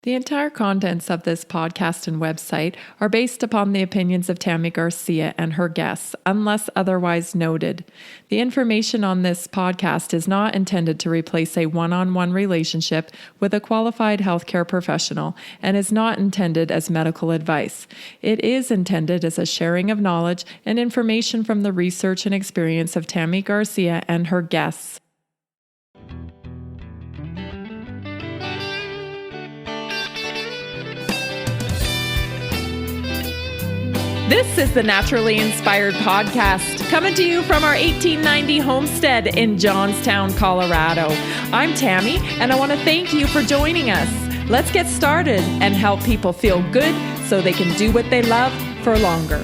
The entire contents of this podcast and website are based upon the opinions of Tammy Garcia and her guests, unless otherwise noted. The information on this podcast is not intended to replace a one-on-one relationship with a qualified healthcare professional and is not intended as medical advice. It is intended as a sharing of knowledge and information from the research and experience of Tammy Garcia and her guests. This is the Naturally Inspired Podcast, coming to you from our 1890 homestead in Johnstown, Colorado. I'm Tammy, and I want to thank you for joining us. Let's get started and help people feel good so they can do what they love for longer.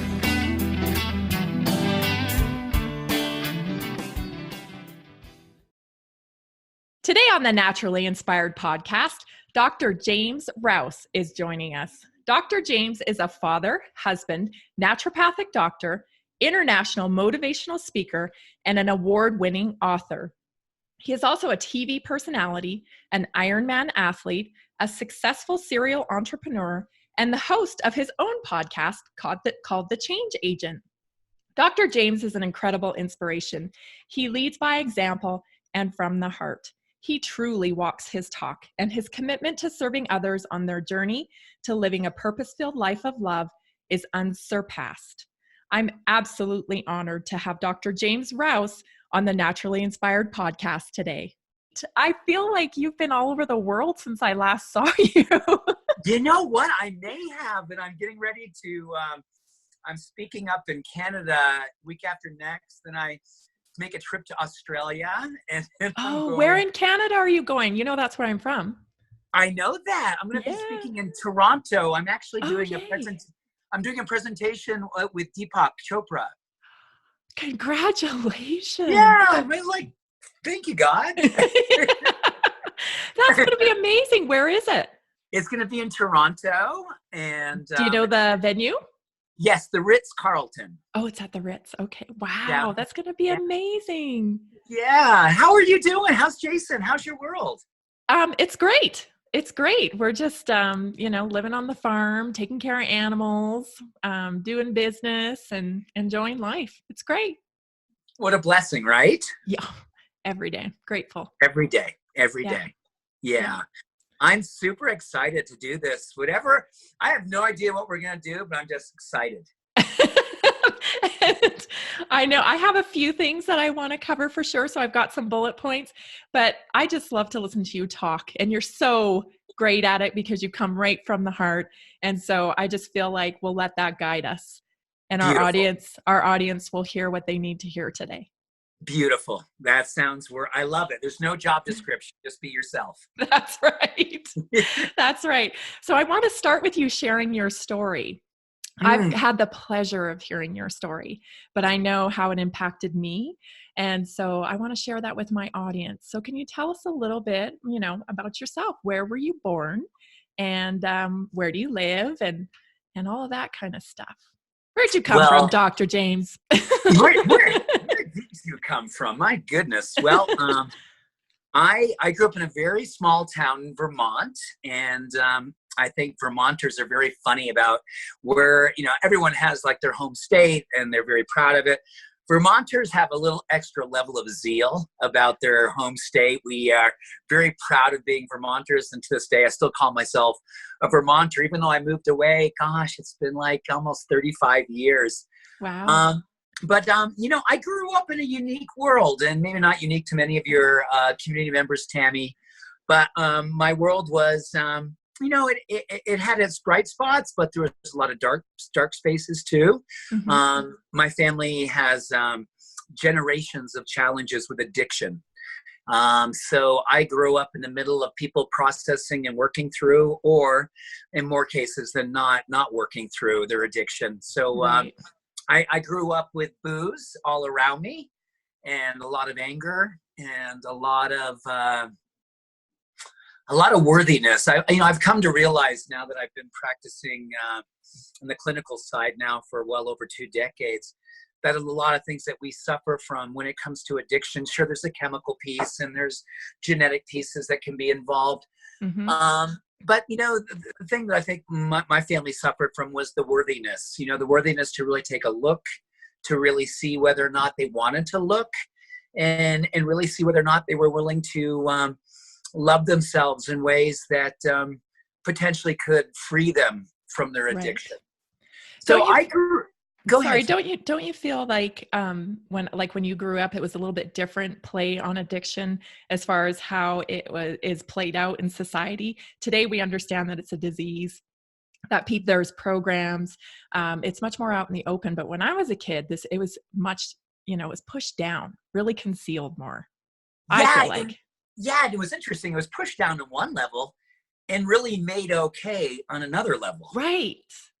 Today on the Naturally Inspired Podcast, Dr. James Rouse is joining us. Dr. James is a father, husband, naturopathic doctor, international motivational speaker, and an award-winning author. He is also a TV personality, an Ironman athlete, a successful serial entrepreneur, and the host of his own podcast called The Change Agent. Dr. James is an incredible inspiration. He leads by example and from the heart. He truly walks his talk, and his commitment to serving others on their journey to living a purpose-filled life of love is unsurpassed. I'm absolutely honored to have Dr. James Rouse on the Naturally Inspired Podcast today. I feel like you've been all over the world since I last saw you. You know what? I may have, and I'm getting ready to, I'm speaking up in Canada week after next, and I make a trip to Australia. And where in Canada are you going? You know, that's where I'm from. I know that. I'm going to be speaking in Toronto. I'm actually doing I'm doing a presentation with Deepak Chopra. Congratulations. Yeah. I mean, like, thank you, God. That's going to be amazing. Where is it? It's going to be in Toronto. And do you know the venue? Yes, the Ritz-Carlton. Oh, it's at the Ritz. Okay. Wow. Yeah. That's going to be amazing. Yeah. How are you doing? How's Jason? How's your world? It's great. It's great. We're just, living on the farm, taking care of animals, doing business and enjoying life. It's great. What a blessing, right? Yeah. Every day. Grateful. Every day. Yeah. I'm super excited to do this. Whatever. I have no idea what we're going to do, but I'm just excited. And I know I have a few things that I want to cover for sure. So I've got some bullet points, but I just love to listen to you talk, and you're so great at it because you come right from the heart. And so I just feel like we'll let that guide us, and our audience will hear what they need to hear today. Beautiful. That sounds I love it. There's no job description. Just be yourself. That's right. That's right. So I want to start with you sharing your story. I've had the pleasure of hearing your story, but I know how it impacted me. And so I want to share that with my audience. So can you tell us a little bit, about yourself? Where were you born? And where do you live? And all of that kind of stuff. Where'd you come from, Dr. James? where did you come from? My goodness. Well, I grew up in a very small town in Vermont, and I think Vermonters are very funny about where, everyone has like their home state and they're very proud of it. Vermonters have a little extra level of zeal about their home state. We are very proud of being Vermonters, and to this day, I still call myself a Vermonter, even though I moved away. Gosh, it's been like almost 35 years. Wow. But I grew up in a unique world, and maybe not unique to many of your community members, Tammy, but my world was, it had its bright spots, but there was a lot of dark spaces too. Mm-hmm. My family has generations of challenges with addiction. So I grew up in the middle of people processing and working through, or in more cases than not working through their addiction. So right. I grew up with booze all around me, and a lot of anger, and a lot of worthiness. I've come to realize now that I've been practicing on the clinical side now for well over 2 decades, that a lot of things that we suffer from when it comes to addiction, sure, there's a chemical piece and there's genetic pieces that can be involved. Mm-hmm. but the thing that I think my family suffered from was the worthiness, the worthiness to really take a look, to really see whether or not they wanted to look, and really see whether or not they were willing to love themselves in ways that potentially could free them from their addiction. Right. So I grew. Go Sorry, ahead. don't you feel like when you grew up, it was a little bit different play on addiction as far as how is played out in society? Today, we understand that it's a disease, that there's programs. It's much more out in the open. But when I was a kid, it was much, it was pushed down, really concealed more. I feel like. Yeah, it was interesting. It was pushed down to one level and really made okay on another level. Right.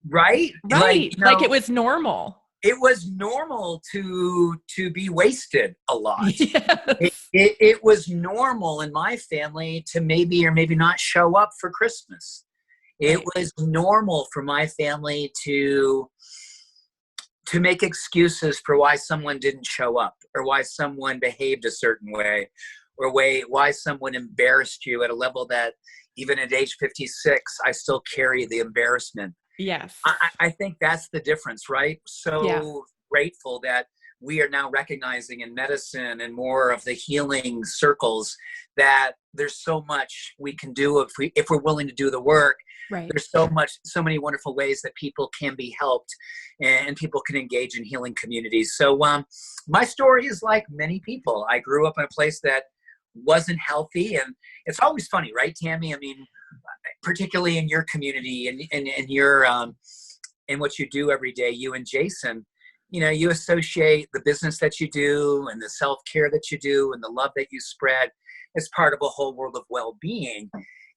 Right? Like it was normal. It was normal to be wasted a lot. Yes. It was normal in my family to maybe or maybe not show up for Christmas. It was normal for my family to make excuses for why someone didn't show up, or why someone behaved a certain way, or why someone embarrassed you at a level that even at age 56, I still carry the embarrassment. Yes. I think that's the difference, right? So grateful that we are now recognizing in medicine and more of the healing circles that there's so much we can do if we're willing to do the work. Right. There's so many wonderful ways that people can be helped and people can engage in healing communities. So my story is like many people. I grew up in a place that wasn't healthy, and it's always funny, right, Tammy? I mean, particularly in your community and in your in what you do every day, you and Jason, you associate the business that you do and the self-care that you do and the love that you spread as part of a whole world of well-being.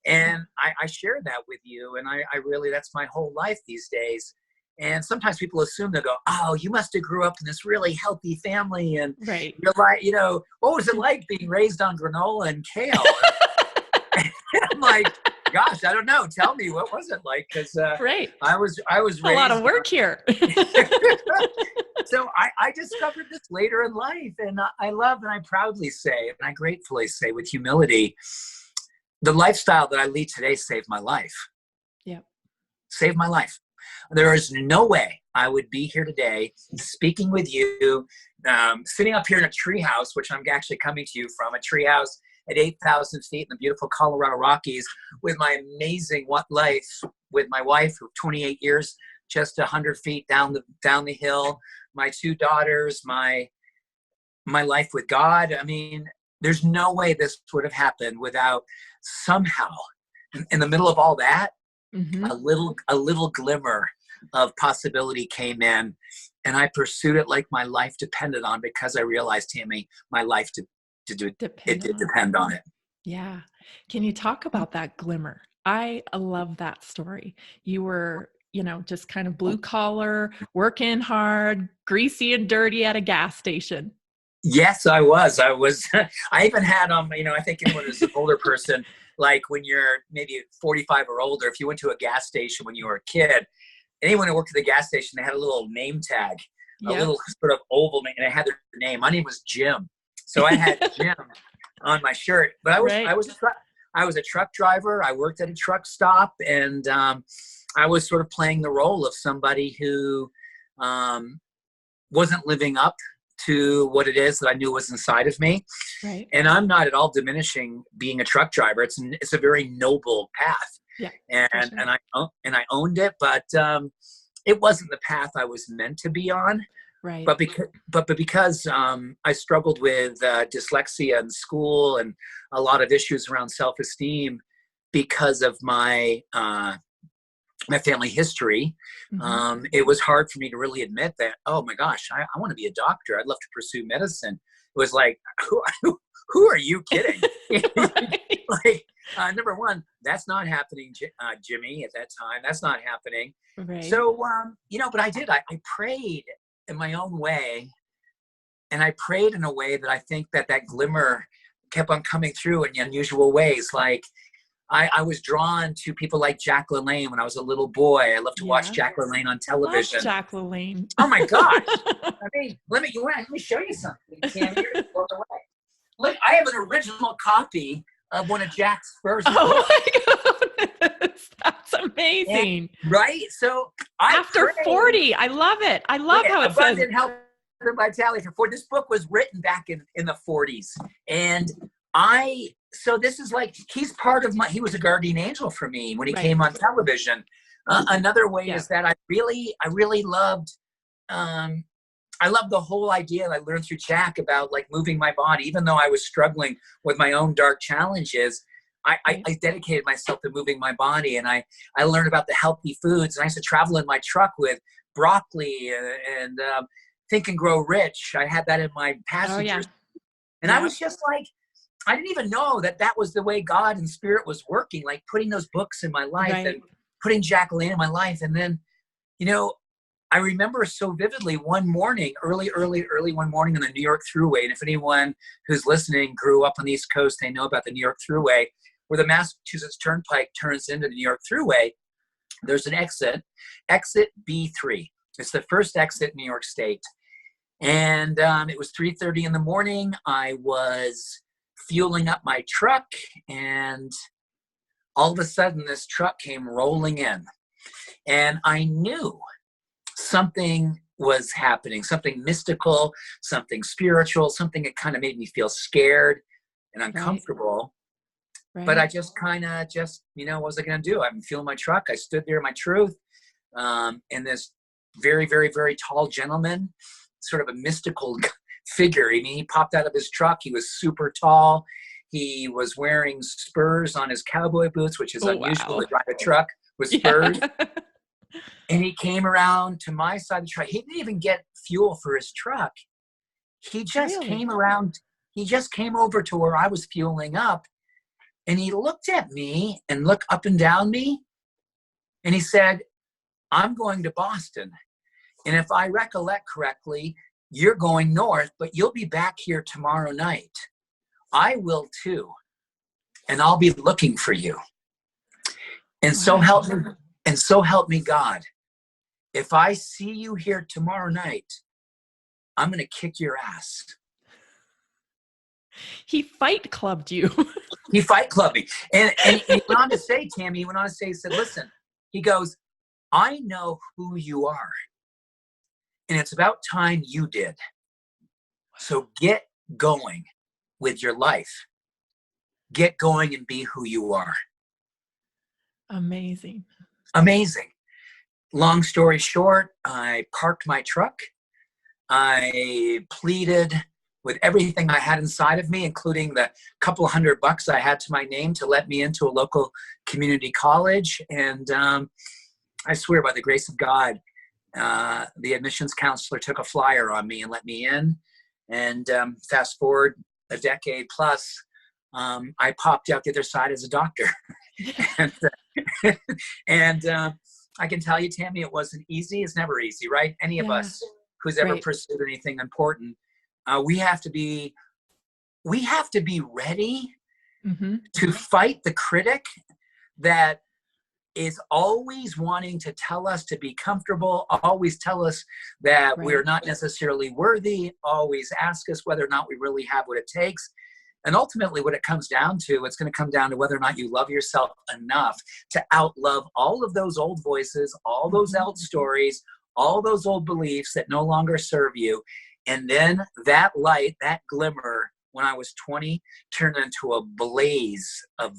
And I share that with you, and I really, that's my whole life these days. And sometimes people assume, they go, oh, you must have grew up in this really healthy family. And you're like, what was it like being raised on granola and kale? I'm like, gosh, I don't know. Tell me, what was it like? Because I was raised a lot of work here. So I discovered this later in life, and I love, and I proudly say, and I gratefully say with humility, the lifestyle that I lead today saved my life. Yeah. Saved my life. There is no way I would be here today speaking with you, sitting up here in a treehouse, which I'm actually coming to you from, a treehouse at 8,000 feet in the beautiful Colorado Rockies, with my amazing life with my wife of 28 years, just 100 feet down the hill, my two daughters, my life with God. I mean, there's no way this would have happened without somehow, in the middle of all that, a little glimmer of possibility came in, and I pursued it like my life depended on, because I realized, Tammy, my life did depend on it. Yeah. Can you talk about that glimmer? I love that story. You were, just kind of blue collar, working hard, greasy and dirty at a gas station. Yes, I was. I even had, I think anyone who's an older person, like when you're maybe 45 or older, if you went to a gas station when you were a kid, anyone who worked at the gas station, they had a little name tag, a little sort of oval name, and it had their name. My name was Jim. So I had Jim on my shirt, but I was a truck driver. I worked at a truck stop, and I was sort of playing the role of somebody who wasn't living up to what it is that I knew was inside of me. Right. And I'm not at all diminishing being a truck driver. It's a very noble path. Yeah. And I owned it, but it wasn't the path I was meant to be on. Right. But because I struggled with dyslexia in school and a lot of issues around self-esteem because of my family history, it was hard for me to really admit that, oh my gosh, I want to be a doctor. I'd love to pursue medicine. It was like, who are you kidding? Like, number one, that's not happening, Jimmy, at that time. That's not happening. Right. So, but I did. I prayed in my own way, and I prayed in a way that I think that glimmer kept on coming through in unusual ways. Like, I was drawn to people like Jack LaLanne when I was a little boy. I loved to watch Jack LaLanne on television. I love Jack LaLanne. Oh my gosh! I mean, let me show you something. Look, I have an original copy of one of Jack's first books. Oh my God. That's amazing. Right? So After pray 40, I love it. I love how it says abundant health and vitality for 40. This book was written back in the 40s. And so this is like, he's part of he was a guardian angel for me when he came on television. Another way is that I really loved, I love the whole idea that I learned through Jack about like moving my body. Even though I was struggling with my own dark challenges, I dedicated myself to moving my body, and I learned about the healthy foods. And I used to travel in my truck with broccoli and Think and Grow Rich. I had that in my passenger. And I was just like, I didn't even know that was the way God and Spirit was working, like putting those books in my life and putting Jacqueline in my life. And then, I remember so vividly one morning, early one morning on the New York Thruway. And if anyone who's listening grew up on the East Coast, they know about the New York Thruway, where the Massachusetts Turnpike turns into the New York Thruway. There's an exit B3. It's the first exit in New York State. And it was 3:30 in the morning. I was fueling up my truck, and all of a sudden this truck came rolling in. And I knew something was happening, something mystical, something spiritual, something that kind of made me feel scared and uncomfortable. Right. But I just kind of what was I going to do? I'm fueling my truck. I stood there in my truth. And this very, very, very tall gentleman, sort of a mystical figure. I mean, he popped out of his truck. He was super tall. He was wearing spurs on his cowboy boots, which is unusual to drive a truck with spurs. Yeah. And he came around to my side of the truck. He didn't even get fuel for his truck. He just came around. He just came over to where I was fueling up. And he looked at me and looked up and down me. And he said, I'm going to Boston. And if I recollect correctly, you're going north, but you'll be back here tomorrow night. I will too. And I'll be looking for you. And so help me God. If I see you here tomorrow night, I'm going to kick your ass. He fight clubbed you. He fight clubbed me. And he went on to say, Tammy, he said, listen, he goes, I know who you are. And it's about time you did. So get going with your life. Get going and be who you are. Amazing. Long story short, I parked my truck. I pleaded with everything I had inside of me, including the couple $100 I had to my name, to let me into a local community college. And I swear by the grace of God, the admissions counselor took a flyer on me and let me in. And fast forward a decade plus, I popped out the other side as a doctor. and I can tell you, Tammy, it wasn't easy. It's never easy, right? Any of us who's ever pursued anything important, we have to be ready to fight the critic that is always wanting to tell us to be comfortable, always tell us that we're not necessarily worthy, always ask us whether or not we really have what it takes. And ultimately what it comes down to, it's going to come down to whether or not you love yourself enough to outlove all of those old voices, all those old stories, all those old beliefs that no longer serve you. And then that light, that glimmer, when I was 20, turned into a blaze of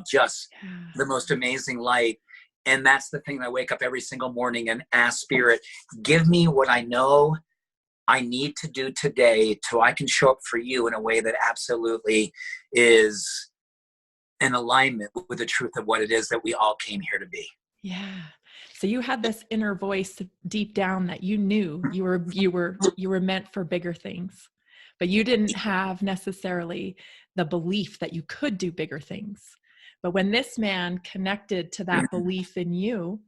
just the most amazing light. And that's the thing that I wake up every single morning and ask Spirit, give me what I know I need to do today so I can show up for you in a way that absolutely is in alignment with the truth of what it is that we all came here to be. Yeah. So you had this inner voice deep down that you knew you were meant for bigger things, but you didn't have necessarily the belief that you could do bigger things. But when this man connected to that belief in you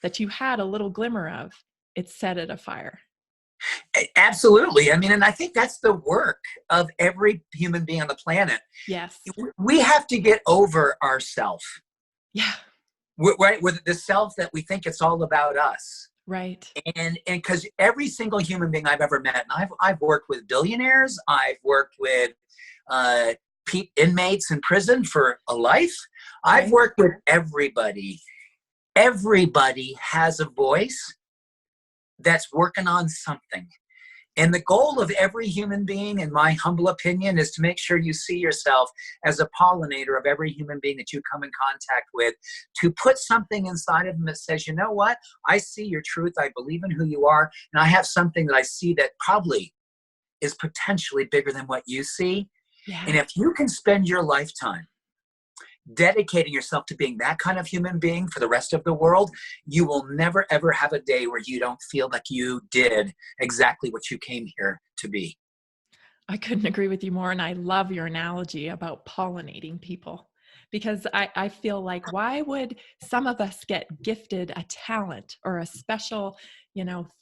that you had a little glimmer of, it set it afire. Absolutely. I mean, and I think that's the work of every human being on the planet. Yes. We have to get over ourself. Yeah. Right. With the self that we think it's all about us. Right. And because every single human being I've ever met, and I've worked with billionaires, I've worked with inmates in prison for a life. I've Right. worked with everybody. Everybody has a voice that's working on something. And the goal of every human being, in my humble opinion, is to make sure you see yourself as a pollinator of every human being that you come in contact with, to put something inside of them that says, you know what? I see your truth. I believe in who you are. And I have something that I see that probably is potentially bigger than what you see. Yeah. And if you can spend your lifetime dedicating yourself to being that kind of human being for the rest of the world, you will never, ever have a day where you don't feel like you did exactly what you came here to be. I couldn't agree with you more. And I love your analogy about pollinating people, because I feel like, why would some of us get gifted a talent or a special,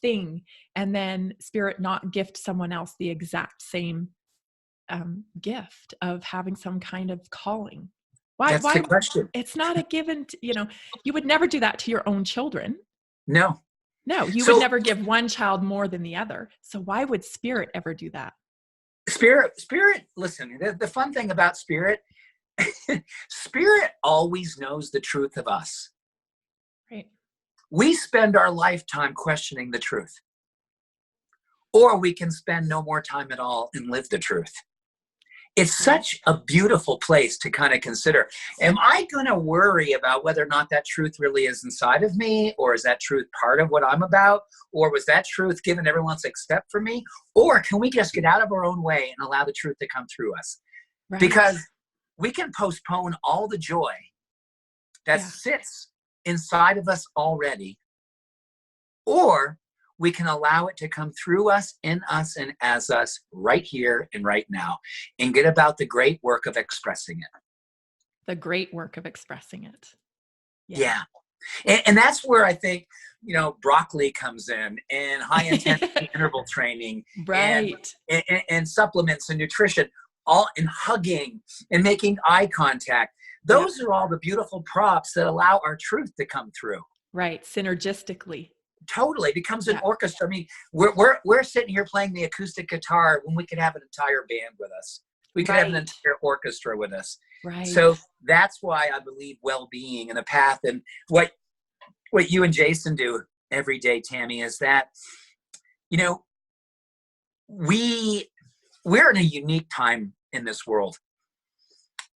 thing, and then spirit not gift someone else the exact same gift of having some kind of calling? That's Why the question. it's not a given, you would never do that to your own children. No. No, you would So never give one child more than the other. So why would spirit ever do that? spirit, listen, the fun thing about spirit, spirit always knows the truth of us. Right. We spend our lifetime questioning the truth, or we can spend no more time at all and live the truth. It's such a beautiful place to kind of consider. Am I going to worry about whether or not that truth really is inside of me? Or is that truth part of what I'm about? Or was that truth given everyone else except for me? Or can we just get out of our own way and allow the truth to come through us? Right. Because we can postpone all the joy that sits inside of us already. Or we can allow it to come through us, in us, and as us right here and right now, and get about the great work of expressing it. The great work of expressing it. Yeah. And that's where I think, broccoli comes in, and high intensity interval training, Right. and supplements and nutrition, all in hugging and making eye contact. Those are all the beautiful props that allow our truth to come through. Right. Synergistically. Totally. It becomes an orchestra. I mean, we're sitting here playing the acoustic guitar when we could have an entire band with us. We could have an entire orchestra with us. Right. So that's why I believe well-being and the path, and what you and Jason do every day, Tammy, is that, we're in a unique time in this world.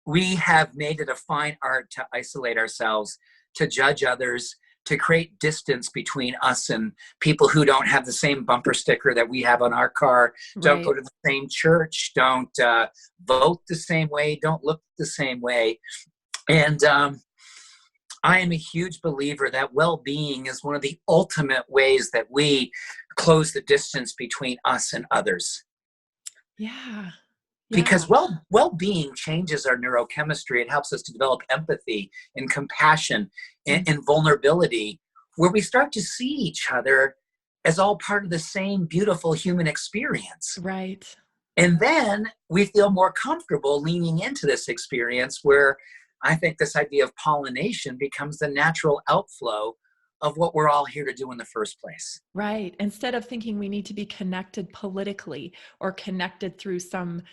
We have made it a fine art to isolate ourselves, to judge others, to create distance between us and people who don't have the same bumper sticker that we have on our car, don't go to the same church, don't vote the same way, don't look the same way. And I am a huge believer that well-being is one of the ultimate ways that we close the distance between us and others. Yeah. Because well-being changes our neurochemistry. It helps us to develop empathy and compassion and vulnerability, where we start to see each other as all part of the same beautiful human experience. Right. And then we feel more comfortable leaning into this experience, where I think this idea of pollination becomes the natural outflow of what we're all here to do in the first place. Right. Instead of thinking we need to be connected politically or connected through some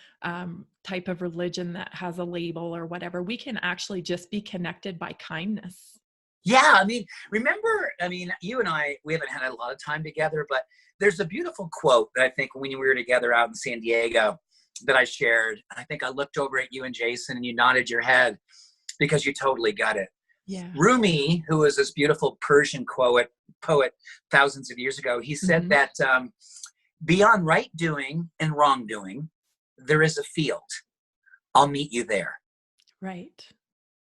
type of religion that has a label or whatever, we can actually just be connected by kindness. Yeah. I mean, remember, you and I, we haven't had a lot of time together, but there's a beautiful quote that I think when we were together out in San Diego that I shared. I think I looked over at you and Jason, and you nodded your head because you totally got it. Yeah. Rumi, who was this beautiful Persian poet thousands of years ago, he said that beyond right doing and wrongdoing, there is a field. I'll meet you there. Right.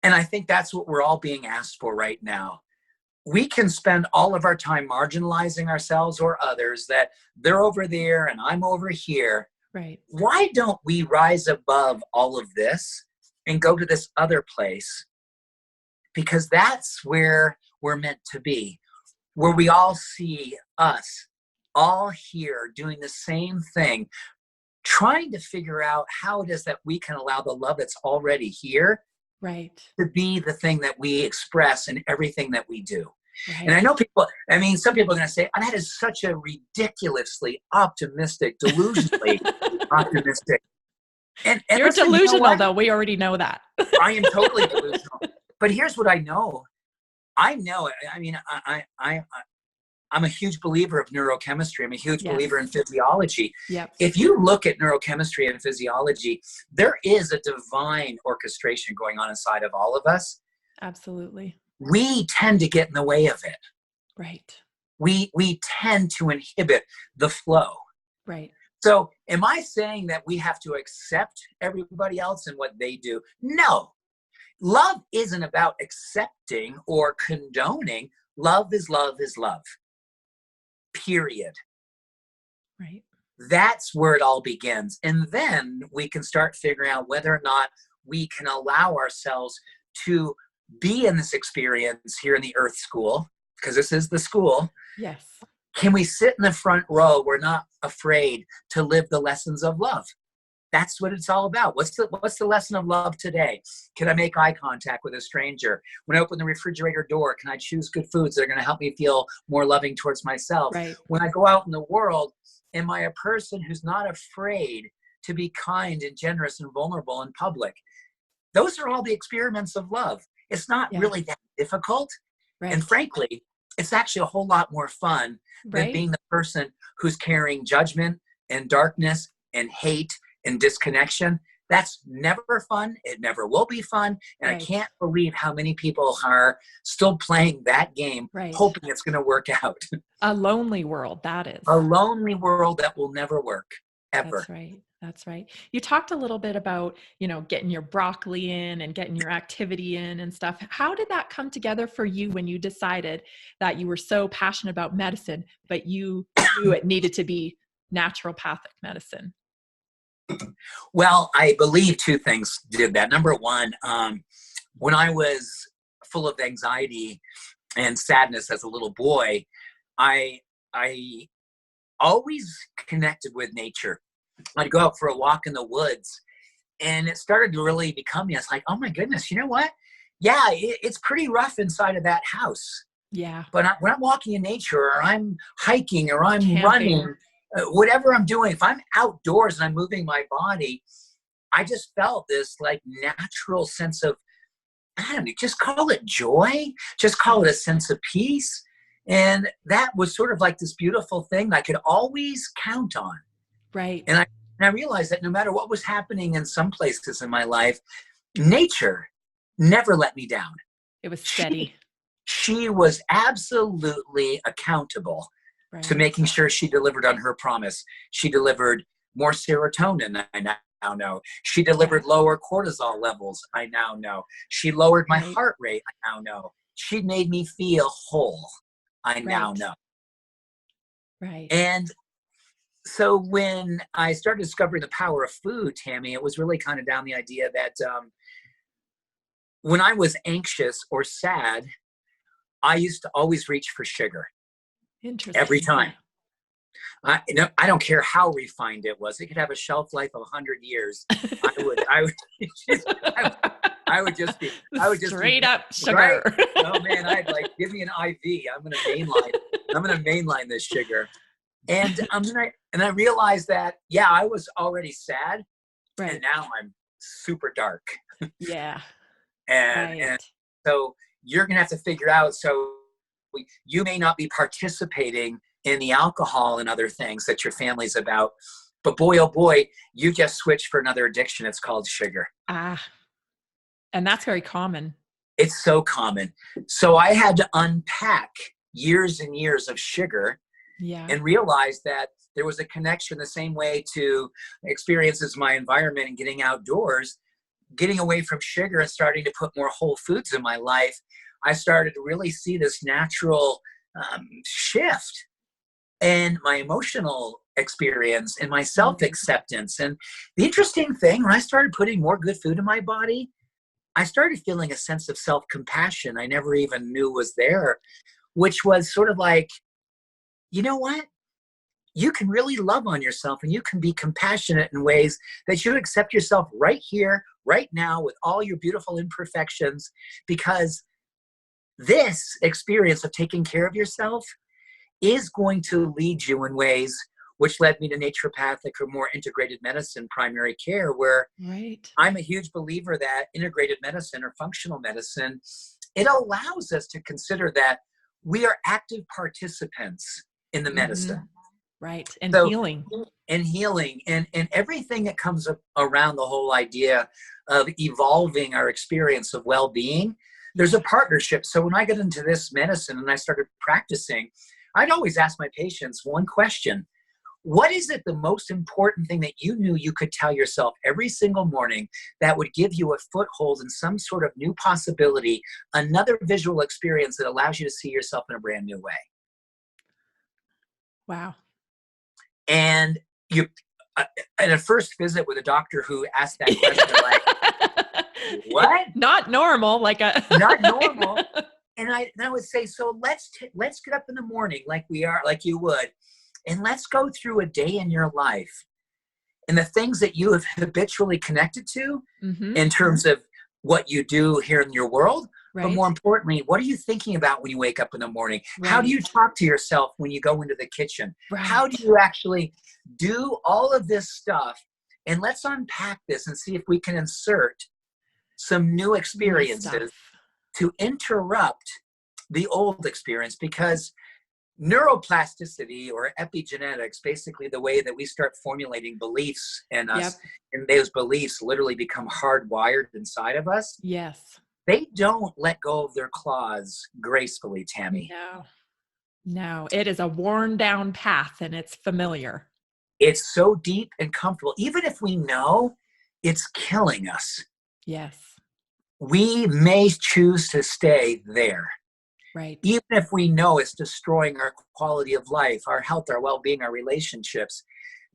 And I think that's what we're all being asked for right now. We can spend all of our time marginalizing ourselves or others, that they're over there and I'm over here. Right. Why don't we rise above all of this and go to this other place? Because that's where we're meant to be, where we all see us all here doing the same thing, trying to figure out how it is that we can allow the love that's already here to be the thing that we express in everything that we do. Right. And I know some people are going to say, that is such a ridiculously optimistic, delusionally optimistic And You're listen, you know delusional, what? though. We already know that. I am totally delusional. But here's what I know. I know it. I mean, I'm a huge believer of neurochemistry. I'm a huge believer in Yes. physiology. Yep. If you look at neurochemistry and physiology, there is a divine orchestration going on inside of all of us. Absolutely. We tend to get in the way of it. Right. We tend to inhibit the flow. Right. So am I saying that we have to accept everybody else and what they do? No. Love isn't about accepting or condoning. Love is love is love. Period. Right. That's where it all begins. And then we can start figuring out whether or not we can allow ourselves to be in this experience here in the Earth School, because this is the school. Yes. Can we sit in the front row? We're not afraid to live the lessons of love. That's what it's all about. What's the lesson of love today? Can I make eye contact with a stranger? When I open the refrigerator door, can I choose good foods that are going to help me feel more loving towards myself? Right. When I go out in the world, am I a person who's not afraid to be kind and generous and vulnerable in public? Those are all the experiments of love. It's not really that difficult. Right. And frankly, it's actually a whole lot more fun than being the person who's carrying judgment and darkness and hate and disconnection. That's never fun. It never will be fun. And I can't believe how many people are still playing that game, hoping it's going to work out. A lonely world, that is. A lonely world that will never work, ever. That's right. That's right. You talked a little bit about, getting your broccoli in and getting your activity in and stuff. How did that come together for you when you decided that you were so passionate about medicine, but you knew it needed to be naturopathic medicine? Well, I believe two things did that. Number one, when I was full of anxiety and sadness as a little boy, I always connected with nature. I'd go out for a walk in the woods, and it started to really become me. It's like, oh my goodness, you know what? Yeah, it's pretty rough inside of that house. Yeah. But when I'm walking in nature, or I'm hiking, or I'm running, whatever I'm doing, if I'm outdoors and I'm moving my body, I just felt this like natural sense of, I don't know, just call it joy, just call it a sense of peace. And that was sort of like this beautiful thing that I could always count on. Right. And I realized that no matter what was happening in some places in my life, nature never let me down. It was steady. She was absolutely accountable to making sure she delivered on her promise. She delivered more serotonin, I now know. She delivered lower cortisol levels, I now know. She lowered my heart rate, I now know. She made me feel whole, I now know. Right. And so when I started discovering the power of food, Tammy, it was really kind of down the idea that when I was anxious or sad, I used to always reach for sugar. Interesting. Every time. I don't care how refined it was. It could have a shelf life of 100 years. I would just straight up sugar. Right? Oh man, I'd like, give me an IV. I'm gonna mainline this sugar. And I realized that, yeah, I was already sad, and now I'm super dark. Yeah. And so you're gonna have to figure out. So you may not be participating in the alcohol and other things that your family's about, but boy, oh boy, you just switched for another addiction. It's called sugar. And that's very common. It's so common. So I had to unpack years and years of sugar and realize that there was a connection the same way to experiences my environment and getting outdoors, getting away from sugar and starting to put more whole foods in my life. I started to really see this natural shift in my emotional experience and my self-acceptance. And the interesting thing, when I started putting more good food in my body, I started feeling a sense of self-compassion I never even knew was there, which was sort of like, you know what? You can really love on yourself, and you can be compassionate in ways that you accept yourself right here, right now, with all your beautiful imperfections, because this experience of taking care of yourself is going to lead you in ways which led me to naturopathic or more integrated medicine, primary care, where Right. I'm a huge believer that integrated medicine or functional medicine, it allows us to consider that we are active participants in the Mm-hmm. medicine. Right. And So, healing. and healing and everything that comes up around the whole idea of evolving our experience of well-being, there's a partnership. So when I got into this medicine and I started practicing, I'd always ask my patients one question. What is it the most important thing that you knew you could tell yourself every single morning that would give you a foothold in some sort of new possibility, another visual experience that allows you to see yourself in a brand new way? Wow. And you, at a first visit with a doctor who asked that question, like, what? Not normal, like a Not normal. And I would say, so let's get up in the morning like we are, like you would, and let's go through a day in your life and the things that you have habitually connected to Mm-hmm. in terms of what you do here in your world. Right. But more importantly, what are you thinking about when you wake up in the morning? Right. How do you talk to yourself when you go into the kitchen? Right. How do you actually do all of this stuff? And let's unpack this and see if we can insert some new experiences to interrupt the old experience, because neuroplasticity or epigenetics, basically the way that we start formulating beliefs in us, and those beliefs literally become hardwired inside of us. Yes. They don't let go of their claws gracefully, Tammy. No, it is a worn down path and it's familiar. It's so deep and comfortable. Even if we know it's killing us, yes, we may choose to stay there. Right. Even if we know it's destroying our quality of life, our health, our well-being, our relationships.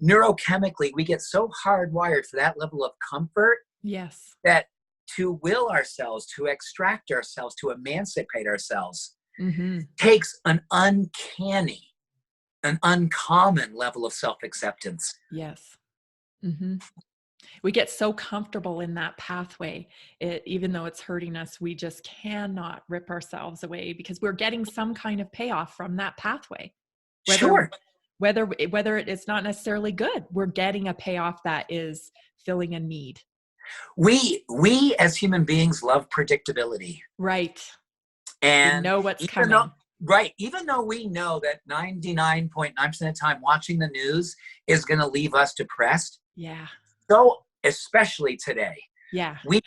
Neurochemically, we get so hardwired for that level of comfort. Yes. That to will ourselves, to extract ourselves, to emancipate ourselves, takes an uncanny, an uncommon level of self-acceptance. Yes. We get so comfortable in that pathway. Even though it's hurting us, we just cannot rip ourselves away because we're getting some kind of payoff from that pathway. Whether it is not necessarily good, we're getting a payoff that is filling a need. We as human beings love predictability. Right. And we know what's coming. Even though we know that 99.9% of the time watching the news is going to leave us depressed. Yeah. So especially today. Yeah. We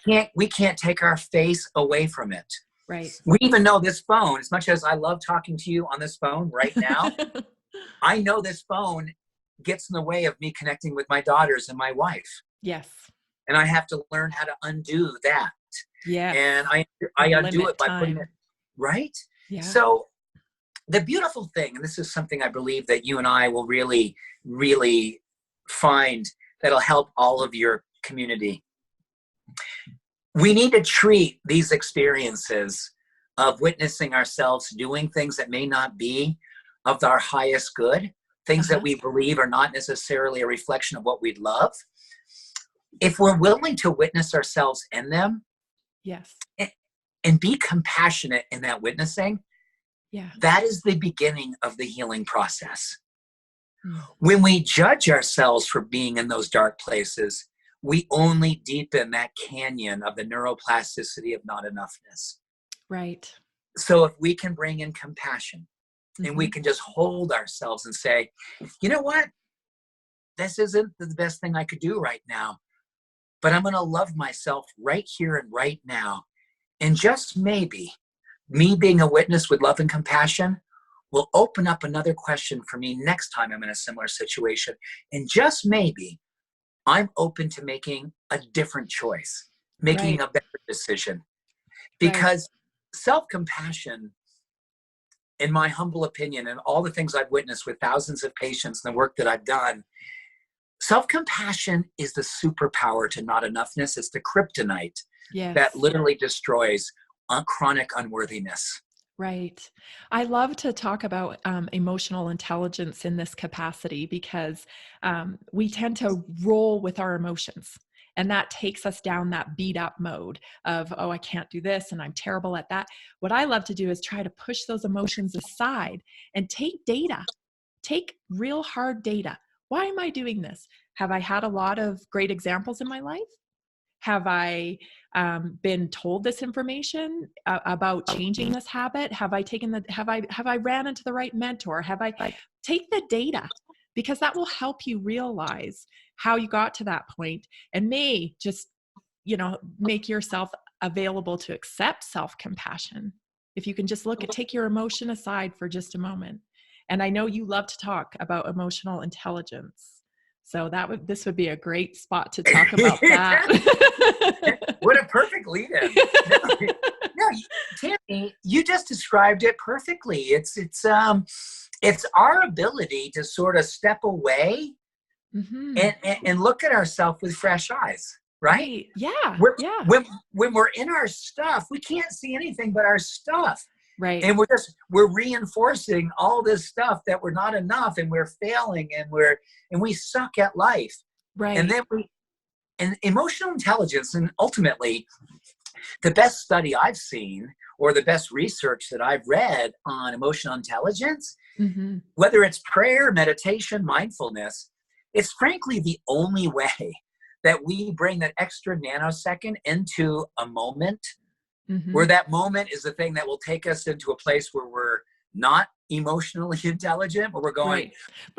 can't take our face away from it. Right. We even know this phone, as much as I love talking to you on this phone right now, I know this phone gets in the way of me connecting with my daughters and my wife. Yes. And I have to learn how to undo that. Yeah. And I undo it by putting it right. Yeah. So the beautiful thing, and this is something I believe that you and I will really, really find that'll help all of your community. We need to treat these experiences of witnessing ourselves doing things that may not be of our highest good, things that we believe are not necessarily a reflection of what we'd love. If we're willing to witness ourselves in them, yes, and be compassionate in that witnessing, that is the beginning of the healing process. When we judge ourselves for being in those dark places, we only deepen that canyon of the neuroplasticity of not enoughness. Right. So if we can bring in compassion and we can just hold ourselves and say, you know what? This isn't the best thing I could do right now, but I'm going to love myself right here and right now. And just maybe me being a witness with love and compassion will open up another question for me next time I'm in a similar situation. And just maybe I'm open to making a different choice, making a better decision. Because self-compassion, in my humble opinion, and all the things I've witnessed with thousands of patients and the work that I've done, self-compassion is the superpower to not enoughness. It's the kryptonite that literally destroys chronic unworthiness. Right. I love to talk about emotional intelligence in this capacity because we tend to roll with our emotions. And that takes us down that beat up mode of, oh, I can't do this and I'm terrible at that. What I love to do is try to push those emotions aside and take data, take real hard data. why am I doing this? Have I had a lot of great examples in my life? Have I been told this information about changing this habit? Have I ran into the right mentor? Take the data, because that will help you realize how you got to that point, and may just, make yourself available to accept self-compassion. If you can just take your emotion aside for just a moment. And I know you love to talk about emotional intelligence. So this would be a great spot to talk about that. What a perfect lead-in. No, Tammy, you just described it perfectly. It's our ability to sort of step away and look at ourselves with fresh eyes, right? Yeah. When we're in our stuff, we can't see anything but our stuff. Right. And we're reinforcing all this stuff that we're not enough, and we're failing, and we suck at life. Right. And then and emotional intelligence, and ultimately the best study I've seen, or the best research that I've read on emotional intelligence, whether it's prayer, meditation, mindfulness, it's frankly the only way that we bring that extra nanosecond into a moment, where that moment is the thing that will take us into a place where we're not emotionally intelligent, where we're going,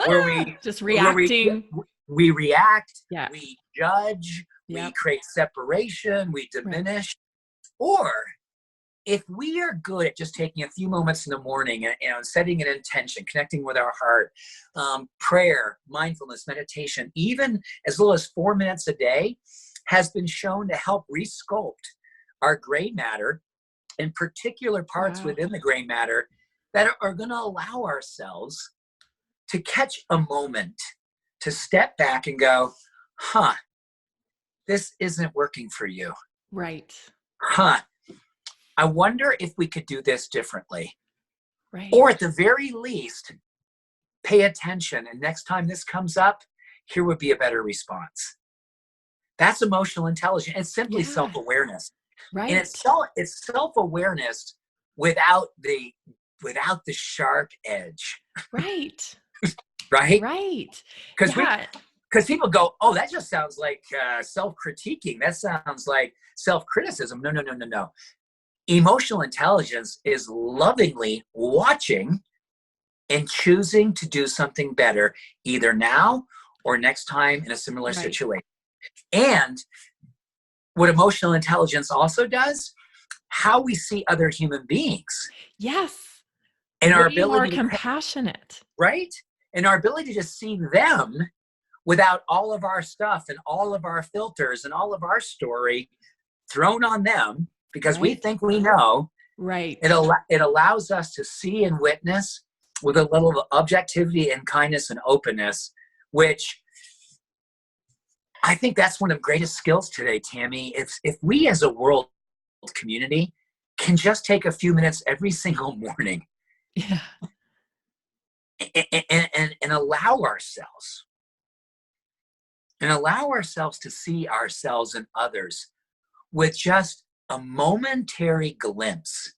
where we just reacting. We react, Yeah. we judge, we create separation, we diminish. Or if we are good at just taking a few moments in the morning and setting an intention, connecting with our heart, prayer, mindfulness, meditation, even as little as 4 minutes a day, has been shown to help resculpt our gray matter, in particular parts within the gray matter that are going to allow ourselves to catch a moment, to step back and go, this isn't working for you. Right. I wonder if we could do this differently. Right. Or at the very least, pay attention. And next time this comes up, here would be a better response. That's emotional intelligence. It's simply self-awareness. Right. And it's self-awareness without the sharp edge. Right. Right? Right. Because people go, oh, that just sounds like self-critiquing. That sounds like self-criticism. No. Emotional intelligence is lovingly watching and choosing to do something better, either now or next time in a similar situation. And what emotional intelligence also does, how we see other human beings. Yes. And our ability more compassionate. Right? And our ability to see them without all of our stuff and all of our filters and all of our story thrown on them, because we think we know. Right. It allows us to see and witness with a little objectivity and kindness and openness, which I think that's one of the greatest skills today, Tammy. If we as a world community can just take a few minutes every single morning and allow ourselves to see ourselves and others with just a momentary glimpse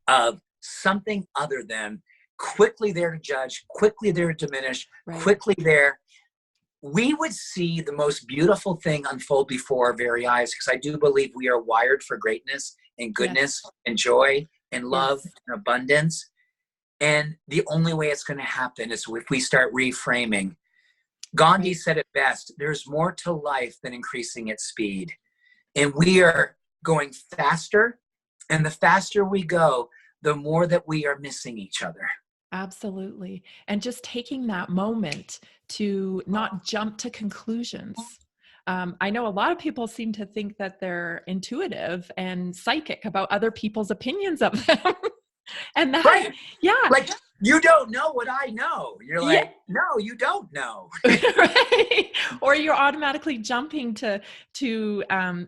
of something other than quickly there to judge, quickly there to diminish, quickly there, we would see the most beautiful thing unfold before our very eyes, because I do believe we are wired for greatness and goodness and joy and love and abundance. And the only way it's going to happen is if we start reframing. Gandhi said it best, there's more to life than increasing its speed. And we are going faster, and the faster we go, the more that we are missing each other. Absolutely. And just taking that moment to not jump to conclusions. I know a lot of people seem to think that they're intuitive and psychic about other people's opinions of them. And that, like, you don't know what I know. You're like, no, you don't know. Right. Or you're automatically jumping to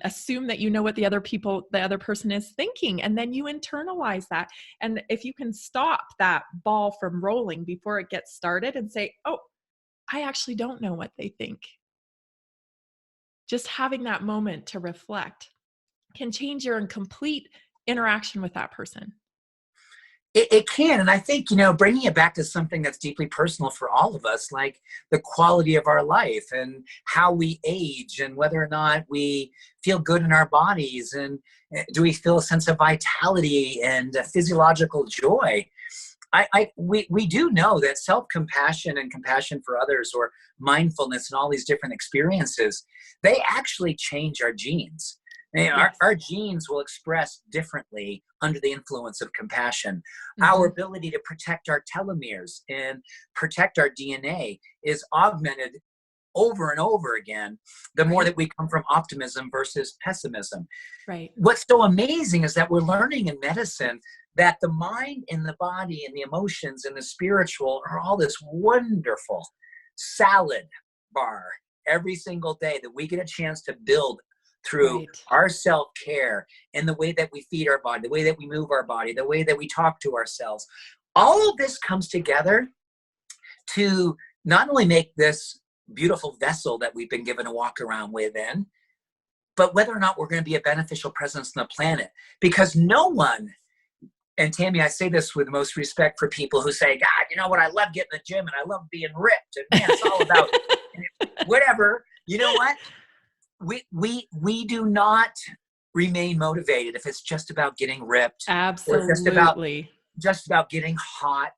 assume that you know what the other person is thinking, and then you internalize that. And if you can stop that ball from rolling before it gets started and say, oh, I actually don't know what they think. Just having that moment to reflect can change your complete interaction with that person. It can. And I think, bringing it back to something that's deeply personal for all of us, like the quality of our life and how we age and whether or not we feel good in our bodies. And do we feel a sense of vitality and physiological joy? We do know that self-compassion and compassion for others, or mindfulness and all these different experiences, they actually change our genes. Yes. Our genes will express differently under the influence of compassion. Mm-hmm. Our ability to protect our telomeres and protect our DNA is augmented over and over again, the more that we come from optimism versus pessimism. Right. What's so amazing is that we're learning in medicine that the mind and the body and the emotions and the spiritual are all this wonderful salad bar every single day that we get a chance to build through our self-care and the way that we feed our body, the way that we move our body, the way that we talk to ourselves. All of this comes together to not only make this beautiful vessel that we've been given to walk around within, but whether or not we're going to be a beneficial presence on the planet. Because no one, and Tammy, I say this with the most respect for people who say, God, you know what, I love getting in the gym and I love being ripped, and man, it's all about whatever. You know what? We do not remain motivated if it's just about getting ripped. Absolutely. Or just about getting hot.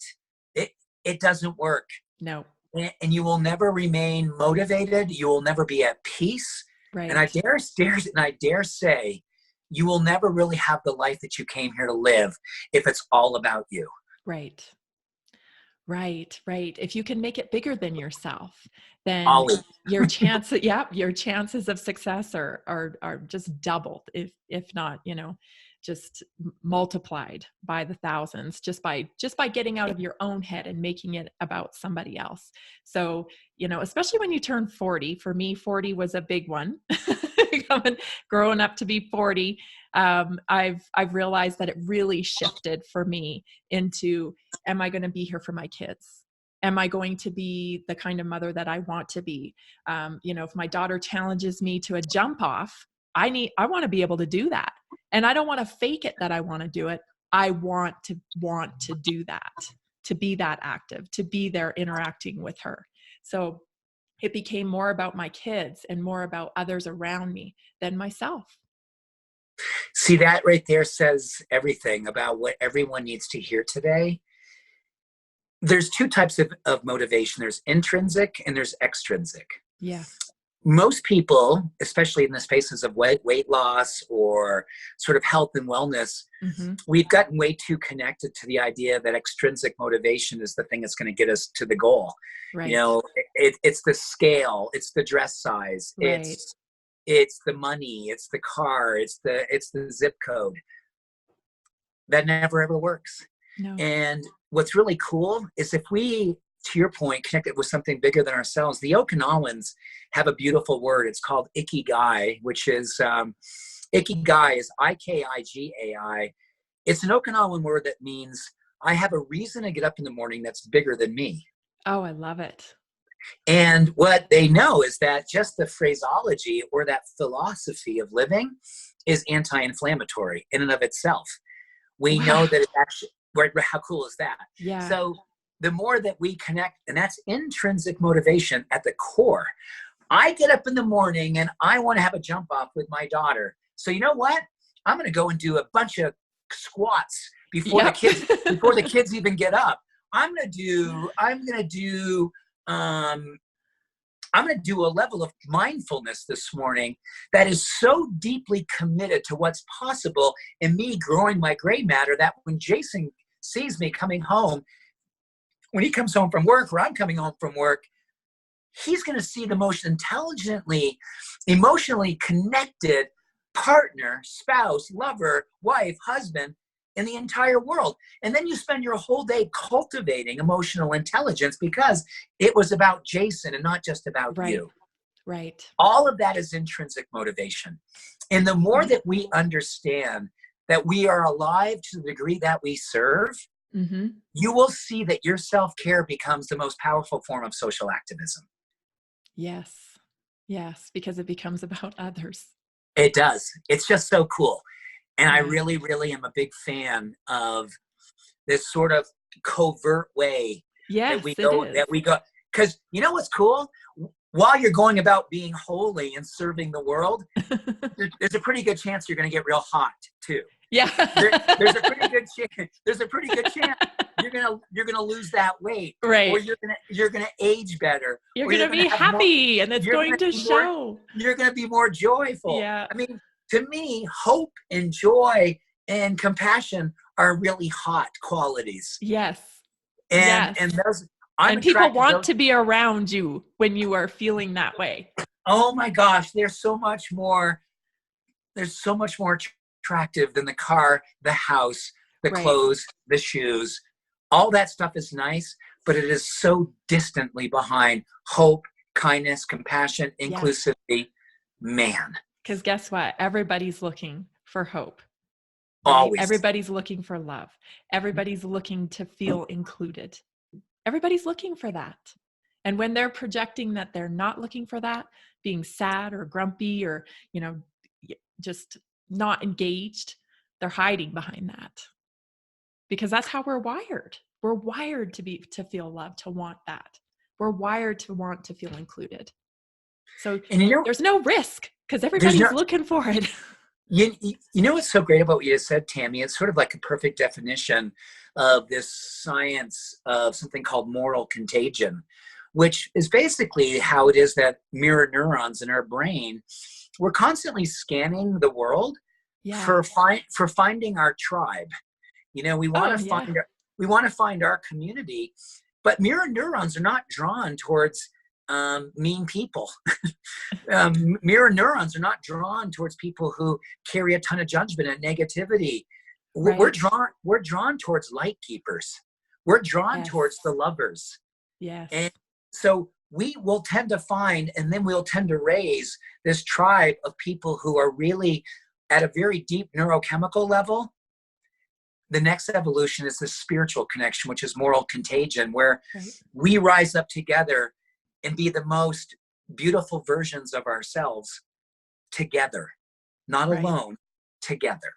It doesn't work. No. And you will never remain motivated. You will never be at peace. Right. And I dare say, you will never really have the life that you came here to live if it's all about you. Right. Right. If you can make it bigger than yourself, then Always. your chances of success are just doubled, if not, just multiplied by the thousands, just by getting out of your own head and making it about somebody else. So, especially when you turn 40, for me, 40 was a big one. Growing up to be 40, I've realized that it really shifted for me into, am I going to be here for my kids? Am I going to be the kind of mother that I want to be? If my daughter challenges me to a jump off, I want to be able to do that. And I don't want to fake it that I want to do it. I want to do that, to be that active, to be there interacting with her. So it became more about my kids and more about others around me than myself. See, that right there says everything about what everyone needs to hear today. There's two types of motivation. There's intrinsic and there's extrinsic. Yeah. Most people, especially in the spaces of weight loss or sort of health and wellness, we've gotten way too connected to the idea that extrinsic motivation is the thing that's going to get us to the goal. Right. It's the scale, it's the dress size, right. it's the money, it's the car, it's the zip code. That never ever works. No. And what's really cool is if we, to your point, connect it with something bigger than ourselves. The Okinawans have a beautiful word. It's called ikigai, which is, ikigai is Ikigai. It's an Okinawan word that means I have a reason to get up in the morning that's bigger than me. Oh, I love it. And what they know is that just the phraseology or that philosophy of living is anti-inflammatory in and of itself. We know that it's actually, how cool is that? Yeah. So the more that we connect, and that's intrinsic motivation at the core. I get up in the morning and I want to have a jump off with my daughter. So you know what? I'm going to go and do a bunch of squats before the kids even get up. I'm going to do a level of mindfulness this morning that is so deeply committed to what's possible in me growing my gray matter that when Jason sees me coming home, when he comes home from work or I'm coming home from work, he's going to see the most intelligently, emotionally connected partner, spouse, lover, wife, husband in the entire world. And then you spend your whole day cultivating emotional intelligence because it was about Jason and not just about you. Right. All of that is intrinsic motivation. And the more that we understand that we are alive to the degree that we serve, you will see that your self-care becomes the most powerful form of social activism. Yes, because it becomes about others. It does. It's just so cool. And I really, really am a big fan of this sort of covert way Yes, that we it go, is. that we go. Because you know what's cool? While you're going about being holy and serving the world, there's a pretty good chance you're going to get real hot too. Yeah. There's a pretty good chance. There's a pretty good chance you're gonna lose that weight, Right. or you're gonna age better. You're or going to be happy, and it's going to show. You're gonna be more joyful. Yeah. I mean, to me, hope and joy and compassion are really hot qualities. Yes. And Yes. and those and people want to be around you when you are feeling that way. Oh my gosh, there's so much more attractive than the car, the house, the clothes, the shoes. All that stuff is nice, but it is so distantly behind hope, kindness, compassion, inclusivity. Man. Because guess what? Everybody's looking for hope. Right? Always. Everybody's looking for love. Everybody's looking to feel included. Everybody's looking for that. And when they're projecting that they're not looking for that, being sad or grumpy or, just not engaged, they're hiding behind that. Because that's how we're wired. We're wired to feel love, to want that. We're wired to want to feel included. So there's no risk because everybody's looking for it. You know what's so great about what you just said, Tammy? It's sort of like a perfect definition of this science of something called moral contagion, which is basically how it is that mirror neurons in our brain, we're constantly scanning the world for finding our tribe. We want to find our community, but mirror neurons are not drawn towards mean people. Mirror neurons are not drawn towards people who carry a ton of judgment and negativity. Right. We're drawn towards light keepers. We're drawn towards the lovers. Yes. And so we will tend to find, and then we'll tend to raise this tribe of people who are really at a very deep neurochemical level. The next evolution is this spiritual connection, which is moral contagion, where we rise up together and be the most beautiful versions of ourselves together, not alone, together.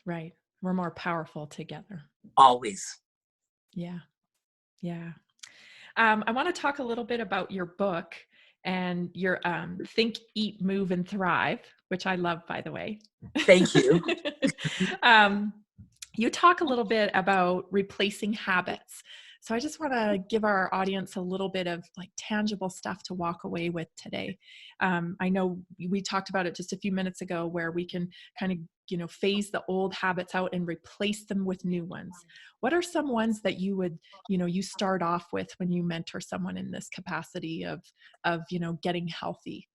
Right. We're more powerful together. Always. Yeah. Yeah. I want to talk a little bit about your book and your Think, Eat, Move, and Thrive, which I love, by the way. Thank you. You talk a little bit about replacing habits. So I just want to give our audience a little bit of like tangible stuff to walk away with today. I know we talked about it just a few minutes ago where we can kind of, phase the old habits out and replace them with new ones. What are some ones that you would, you start off with when you mentor someone in this capacity of getting healthy?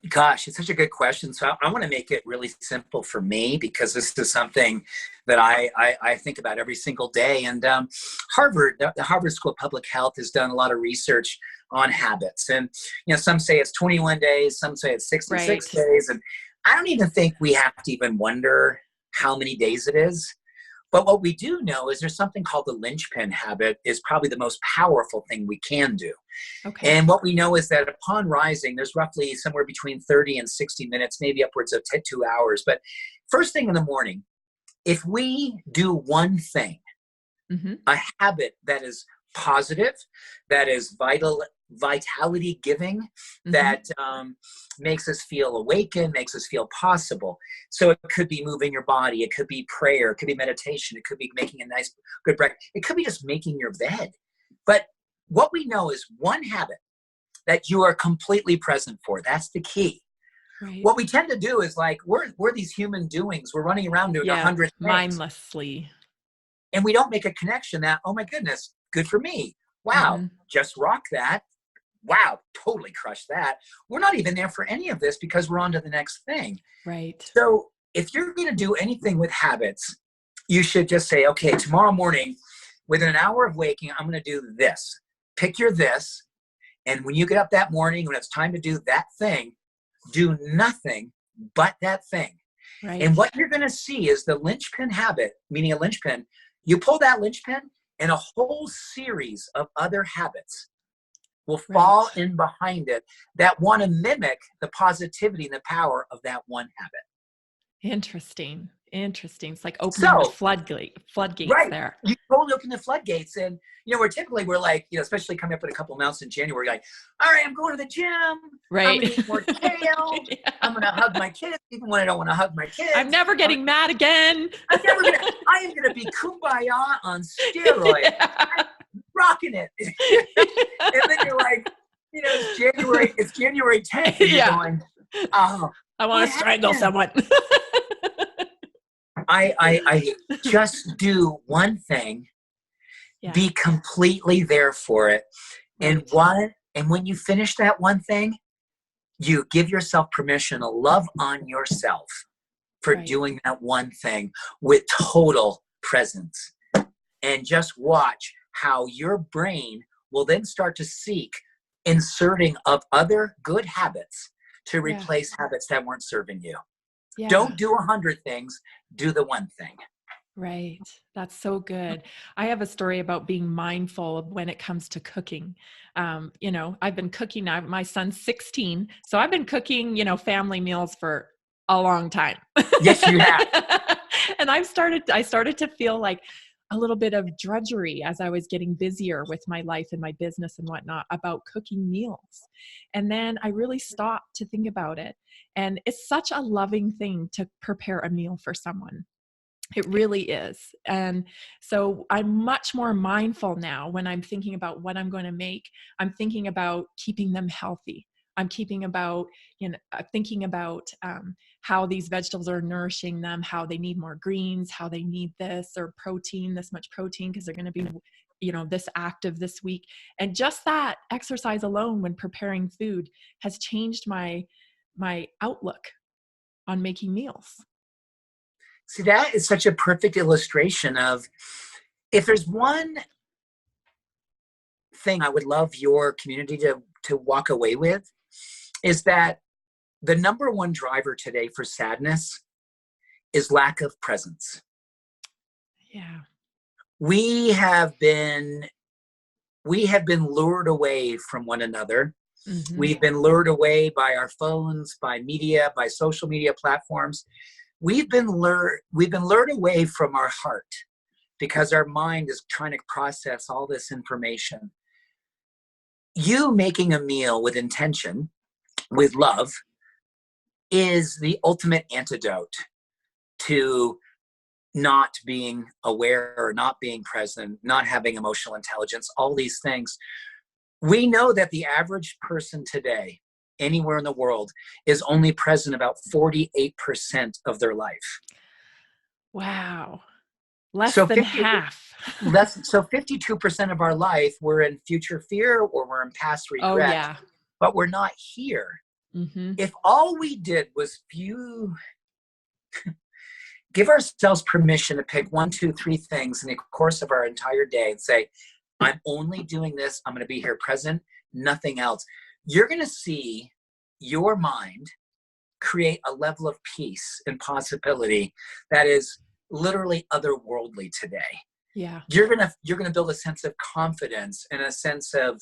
Gosh, it's such a good question. So I want to make it really simple for me because this is something that I think about every single day. And the Harvard School of Public Health has done a lot of research on habits. And, some say it's 21 days, some say it's 66 days. And I don't even think we have to even wonder how many days it is. But what we do know is there's something called the linchpin habit is probably the most powerful thing we can do. Okay. And what we know is that upon rising, there's roughly somewhere between 30 and 60 minutes, maybe upwards of 2 hours. But first thing in the morning, if we do one thing, a habit that is positive, that is vitality giving, that makes us feel awakened, makes us feel possible. So it could be moving your body, it could be prayer, it could be meditation, it could be making a nice, good breakfast, it could be just making your bed. But what we know is one habit that you are completely present for. That's the key. Right. What we tend to do is like, we're these human doings. We're running around doing 100 things. Mindlessly. And we don't make a connection that, oh my goodness, good for me. Wow, just rock that. Wow, totally crushed that. We're not even there for any of this because we're on to the next thing. Right. So if you're going to do anything with habits, you should just say, okay, tomorrow morning, within an hour of waking, I'm going to do this. Pick your this. And when you get up that morning, when it's time to do that thing, do nothing but that thing. Right. And what you're going to see is the linchpin habit, meaning a linchpin. You pull that linchpin and a whole series of other habits will fall in behind it that want to mimic the positivity and the power of that one habit. Interesting. Interesting. It's like opening the So, floodgates right, there. you totally open the floodgates. And, we're like, especially coming up in a couple of months in January, like, all right, I'm going to the gym. I'm Right. going to eat more kale. Yeah. I'm going to hug my kids, even when I don't want to hug my kids. I'm never getting mad again. I am going to be kumbaya on steroids. Yeah. I'm rocking it. And then you're like, it's January 10th. And you're going, oh, I want to strangle someone. I just do one thing, be completely there for it. Right. And when you finish that one thing, you give yourself permission to love on yourself for doing that one thing with total presence. And just watch how your brain will then start to seek inserting of other good habits to replace habits that weren't serving you. Yeah. Don't do 100 things, do the one thing. Right. That's so good. I have a story about being mindful of when it comes to cooking. I've been cooking now. My son's 16. So I've been cooking, family meals for a long time. Yes, you have. And I started to feel like a little bit of drudgery as I was getting busier with my life and my business and whatnot about cooking meals. And then I really stopped to think about it. And it's such a loving thing to prepare a meal for someone. It really is. And so I'm much more mindful now when I'm thinking about what I'm going to make. I'm thinking about keeping them healthy. I'm thinking about how these vegetables are nourishing them, how they need more greens, how they need this much protein, because they're going to be, this active this week. And just that exercise alone when preparing food has changed my outlook on making meals. See, that is such a perfect illustration of, if there's one thing I would love your community to walk away with, is that the number one driver today for sadness is lack of presence. Yeah. We have been lured away from one another. Mm-hmm. We've been lured away by our phones, by media, by social media platforms. We've been lured away from our heart because our mind is trying to process all this information. You making a meal with intention, with love, is the ultimate antidote to not being aware or not being present, not having emotional intelligence, all these things. We know that the average person today, anywhere in the world, is only present about 48% of their life. Wow. Less than half. So 52% of our life, we're in future fear or we're in past regret, but we're not here. Mm-hmm. If all we did was give ourselves permission to pick 1, 2, 3 things in the course of our entire day and say, I'm only doing this. I'm going to be here present, nothing else. You're going to see your mind create a level of peace and possibility that is literally otherworldly today. Yeah. You're going to build a sense of confidence and a sense of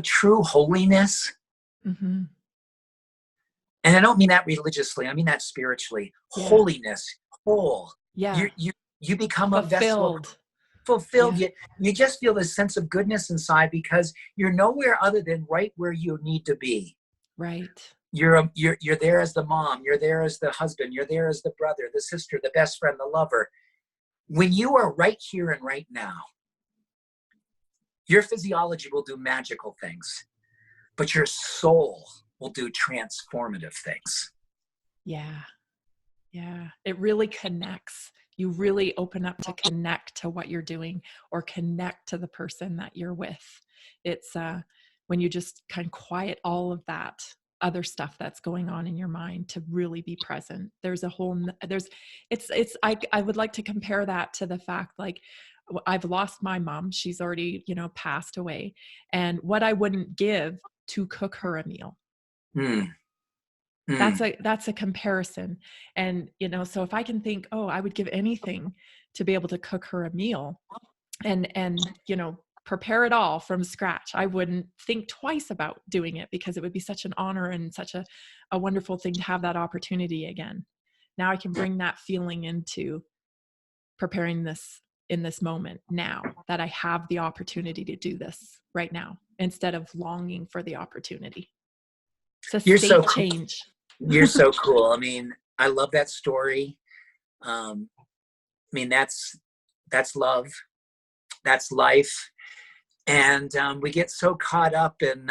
true holiness. Mm-hmm. And I don't mean that religiously. I mean that spiritually. Yeah. Holiness, whole. Yeah. You become a vessel. Fulfilled. Yeah. You just feel this sense of goodness inside because you're nowhere other than right where you need to be. Right. You're there as the mom. You're there as the husband. You're there as the brother, the sister, the best friend, the lover. When you are right here and right now, your physiology will do magical things, but your soul will do transformative things. Yeah. Yeah. It really connects. You really open up to connect to what you're doing or connect to the person that you're with. It's when you just kind of quiet all of that other stuff that's going on in your mind to really be present. I would like to compare that to the fact, like, I've lost my mom. She's already, passed away, and what I wouldn't give to cook her a meal. That's a comparison. And, so if I can think, I would give anything to be able to cook her a meal and, prepare it all from scratch, I wouldn't think twice about doing it because it would be such an honor and such a wonderful thing to have that opportunity again. Now I can bring that feeling into preparing this in this moment now that I have the opportunity to do this right now instead of longing for the opportunity. It's a state change. You're so cool. I mean, I love that story. I mean, that's love. That's life. And we get so caught up in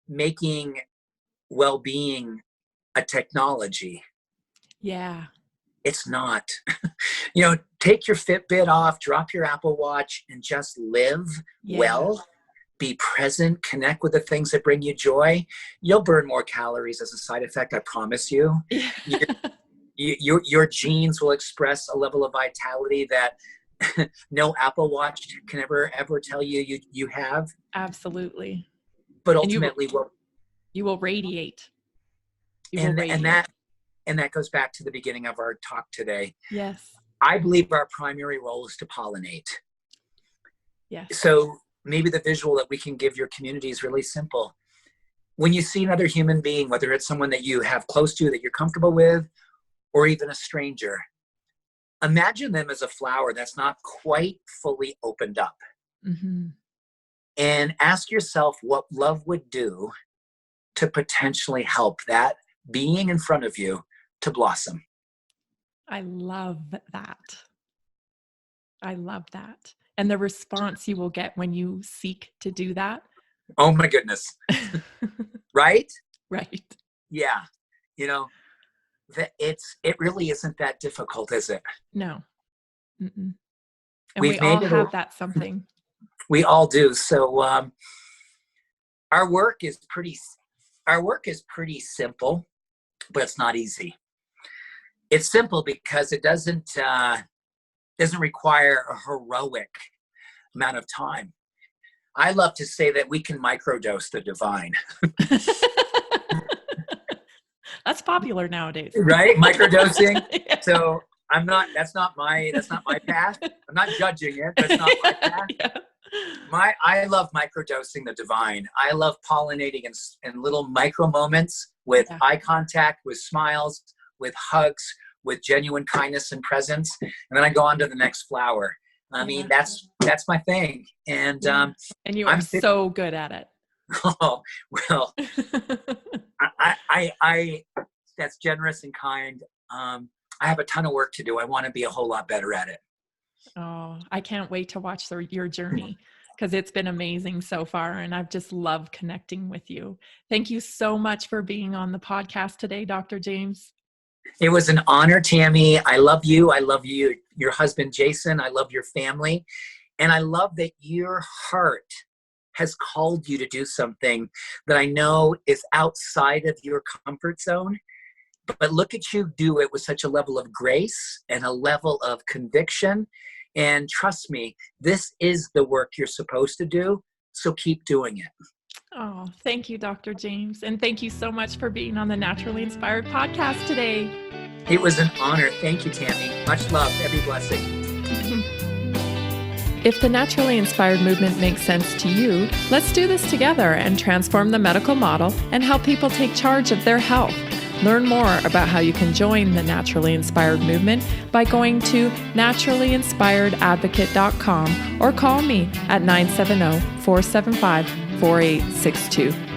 making well-being a technology. Yeah. It's not. Take your Fitbit off, drop your Apple Watch, and just live well. Be present, connect with the things that bring you joy. You'll burn more calories as a side effect, I promise you. Your genes will express a level of vitality that no Apple Watch can ever tell you have. Absolutely. But ultimately, you will radiate. And that goes back to the beginning of our talk today. Yes. I believe our primary role is to pollinate. Yes. So maybe the visual that we can give your community is really simple. When you see another human being, whether it's someone that you have close to, that you're comfortable with, or even a stranger, imagine them as a flower that's not quite fully opened up. Mm-hmm. And ask yourself what love would do to potentially help that being in front of you to blossom. I love that. And the response you will get when you seek to do that. Oh my goodness. Right? Right. Yeah. It really isn't that difficult, is it? No. Mm-mm. And we all have that something. We all do. So our work is pretty simple, but it's not easy. It's simple because it doesn't require a heroic amount of time. I love to say that we can microdose the divine. That's popular nowadays. Right? Microdosing. Yeah. So that's not my path. I'm not judging it. That's not my path. Yeah. I love microdosing the divine. I love pollinating in little micro moments with eye contact, with smiles, with hugs, with genuine kindness and presence. And then I go on to the next flower. I mean, that's my thing. And you are so good at it. Oh, well, I that's generous and kind. I have a ton of work to do. I want to be a whole lot better at it. Oh, I can't wait to watch your journey because it's been amazing so far. And I've just loved connecting with you. Thank you so much for being on the podcast today, Dr. James. It was an honor, Tammy. I love you. I love you, your husband, Jason. I love your family. And I love that your heart has called you to do something that I know is outside of your comfort zone. But look at you do it with such a level of grace and a level of conviction. And trust me, this is the work you're supposed to do. So keep doing it. Oh, thank you, Dr. James. And thank you so much for being on the Naturally Inspired podcast today. It was an honor. Thank you, Tammy. Much love. Every blessing. If the Naturally Inspired movement makes sense to you, let's do this together and transform the medical model and help people take charge of their health. Learn more about how you can join the Naturally Inspired movement by going to naturallyinspiredadvocate.com or call me at 970-475-4862.